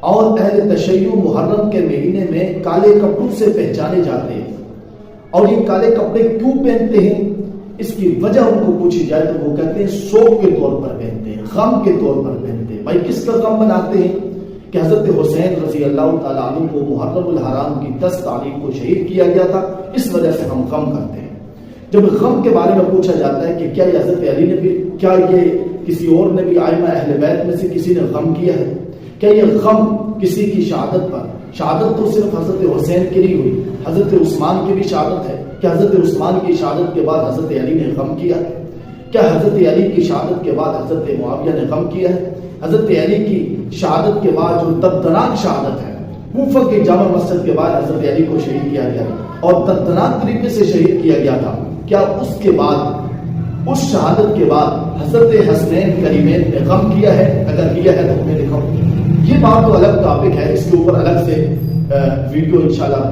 اور اہل تشیع محرم کے مہینے میں کالے کپڑوں سے پہچانے جاتے ہیں، اور یہ کالے کپڑے کیوں پہنتے ہیں؟ اس کی وجہ ان کو پوچھی جائے تو وہ کہتے ہیں سوگ کے طور پر پہنتے ہیں، غم کے طور پر پہنتے ہیں۔ بھائی کس کا غم مناتے ہیں؟ کہ حضرت حسین رضی اللہ تعالیٰ عنہ کو محرم الحرام کی 10 تاریخ کو شہید کیا گیا تھا، اس وجہ سے ہم غم کرتے ہیں۔ جب غم کے بارے میں پوچھا جاتا ہے کہ کیا یہ حضرت علی نے بھی، کیا یہ کسی اور نے بھی، ائمہ اہل بیت میں سے کسی نے غم کیا ہے؟ کیا یہ غم کسی کی شہادت پر؟ شہادت تو صرف حضرت حسین کی نہیں ہوئی، حضرت عثمان کی بھی شہادت ہے۔ کیا حضرت عثمان کی شہادت کے بعد حضرت علی نے غم کیا ہے؟ کیا حضرت علی کی شہادت کے بعد حضرت معاویہ نے غم کیا ہے؟ حضرت علی کی شہادت کے بعد جو دردناک شہادت ہے، کوفہ کی جامع مسجد کے بعد حضرت علی کو شہید کیا گیا اور دردناک طریقے سے شہید کیا گیا تھا، کیا اس کے بعد، اس شہادت کے بعد حضرت حسنین کریمین نے غم کیا ہے؟ اگر کیا ہے تو انہیں غم کیا۔ یہ بات تو الگ ٹاپک ہے، اس کے اوپر الگ سے ویڈیو انشاءاللہ